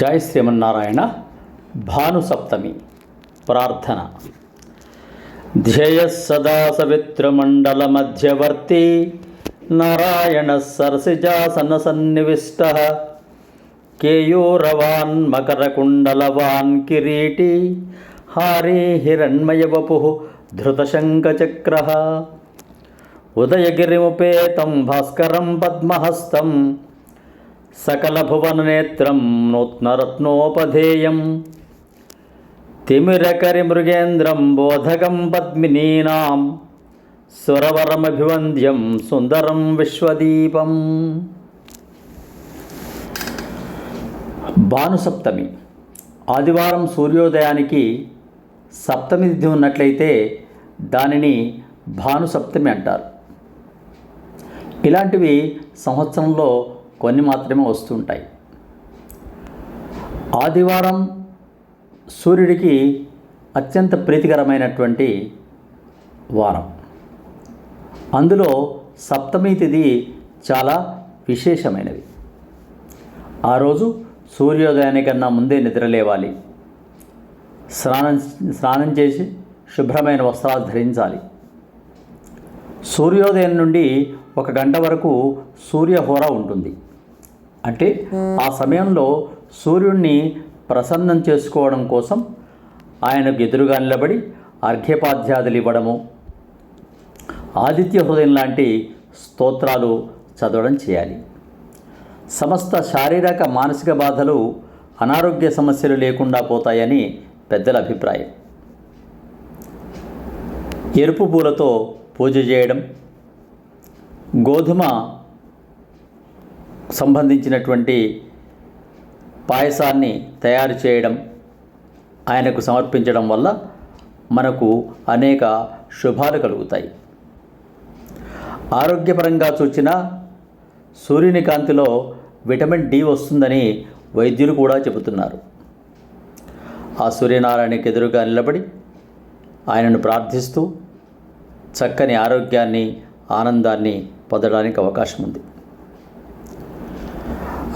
జై శ్రీమన్నారాయణ. భాను సప్తమి ప్రార్థన. ధ్యేయ సదా సవిత్రమండల మధ్యవర్తి నారాయణ సరసిజాసన సన్నివిష్ట కేయూరవాన్ మకరకుండలవాన్ కిరీటి హారీ హిరణ్మయవపు ధృతశంఖచక్ర ఉదయగిరిముపేతం భాస్కరం పద్మహస్తం సకలభువననేత్రం నూత్నరత్నోపధేయం తిమిరకరిమృగేంద్రం బోధకం పద్మినీనాం సురవరమభివంద్యం సుందరం విశ్వదీపం. భానుసప్తమి ఆదివారం సూర్యోదయానికి సప్తమి తిథి ఉన్నట్లయితే దానిని భానుసప్తమి అంటారు. ఇలాంటివి సంవత్సరంలో కొన్ని మాత్రమే వస్తుంటాయి. ఆదివారం సూర్యుడికి అత్యంత ప్రీతికరమైనటువంటి వారం. అందులో సప్తమి తిథి చాలా విశేషమైనది. ఆ రోజు సూర్యోదయానికన్నా ముందే నిద్రలేవాలి, స్నానం చేసి శుభ్రమైన వస్త్రాలు ధరించాలి. సూర్యోదయం నుండి 1 గంట వరకు సూర్యహోర ఉంటుంది. అంటే ఆ సమయంలో సూర్యుడిని ప్రసన్నం చేసుకోవడం కోసం ఆయనకు ఎదురుగా నిలబడి అర్ఘ్యపాద్యాదులు ఇవ్వడము, ఆదిత్య హృదయం లాంటి స్తోత్రాలు చదవడం చేయాలి. సమస్త శారీరక మానసిక బాధలు, అనారోగ్య సమస్యలు లేకుండా పోతాయని పెద్దల అభిప్రాయం. ఎరుపు పూలతో పూజ చేయడం, గోధుమ సంబంధించినటువంటి పాయసాన్ని తయారు చేయడం, ఆయనకు సమర్పించడం వల్ల మనకు అనేక శుభాలు కలుగుతాయి. ఆరోగ్యపరంగా చూచిన సూర్యుని కాంతిలో విటమిన్ డి వస్తుందని వైద్యులు కూడా చెబుతున్నారు. ఆ సూర్యనారాయణకి ఎదురుగా నిలబడి ఆయనను ప్రార్థిస్తూ చక్కని ఆరోగ్యాన్ని, ఆనందాన్ని పొందడానికి అవకాశం ఉంది.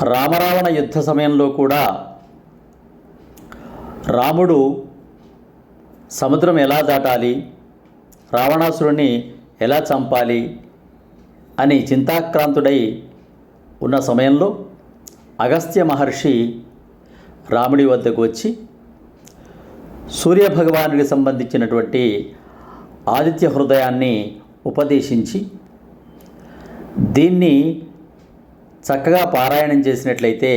రామరావణ యుద్ధ సమయంలో కూడా రాముడు సముద్రం ఎలా దాటాలి, రావణాసురుని ఎలా చంపాలి అని చింతాక్రాంతుడై ఉన్న సమయంలో అగస్త్య మహర్షి రాముడి వద్దకు వచ్చి సూర్యభగవానుడికి సంబంధించినటువంటి ఆదిత్య హృదయాన్ని ఉపదేశించి, దీన్ని చక్కగా పారాయణం చేసినట్లయితే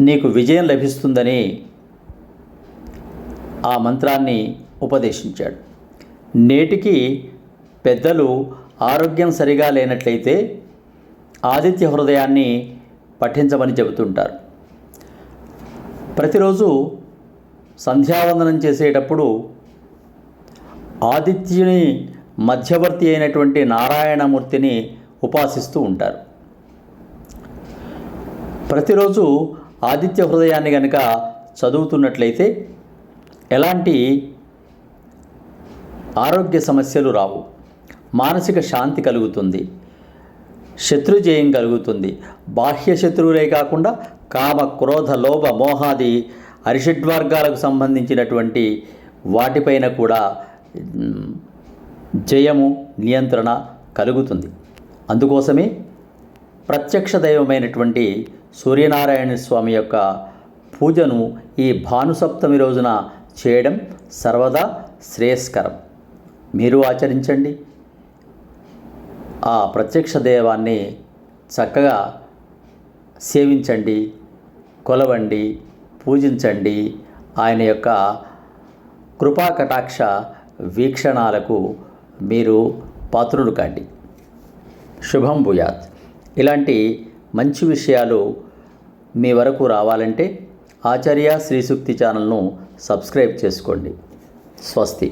నీకు విజయం లభిస్తుందని ఆ మంత్రాన్ని ఉపదేశించాడు. నేటికి పెద్దలు ఆరోగ్యం సరిగా లేనట్లయితే ఆదిత్య హృదయాన్ని పఠించమని చెబుతుంటారు. ప్రతిరోజు సంధ్యావందనం చేసేటప్పుడు ఆదిత్యుని మధ్యవర్తి అయినటువంటి నారాయణమూర్తిని ఉపాసిస్తూ ఉంటారు. ప్రతిరోజు ఆదిత్య హృదయాన్ని కనుక చదువుతున్నట్లయితే ఎలాంటి ఆరోగ్య సమస్యలు రావు, మానసిక శాంతి కలుగుతుంది, శత్రుజయం కలుగుతుంది. బాహ్య శత్రువులే కాకుండా కామ, క్రోధ, లోభ, మోహాది అరిషడ్వర్గాలకు సంబంధించినటువంటి వాటిపైన కూడా జయము, నియంత్రణ కలుగుతుంది. అందుకోసమే ప్రత్యక్ష దైవమైనటువంటి సూర్యనారాయణ స్వామి యొక్క పూజను ఈ భానుసప్తమి రోజున చేయడం సర్వదా శ్రేయస్కరం. మీరు ఆచరించండి. ఆ ప్రత్యక్ష దైవాన్ని చక్కగా సేవించండి, కొలవండి, పూజించండి. ఆయన యొక్క కృపా కటాక్ష వీక్షణాలకు మీరు పాత్రులు కాండి. శుభం భూయాత్. ఇలాంటి మంచి విషయాలు మీ వరకు రావాలంటే ఆచార్య శ్రీ సూక్తి ఛానల్ను సబ్స్క్రైబ్ చేసుకోండి. స్వస్తి.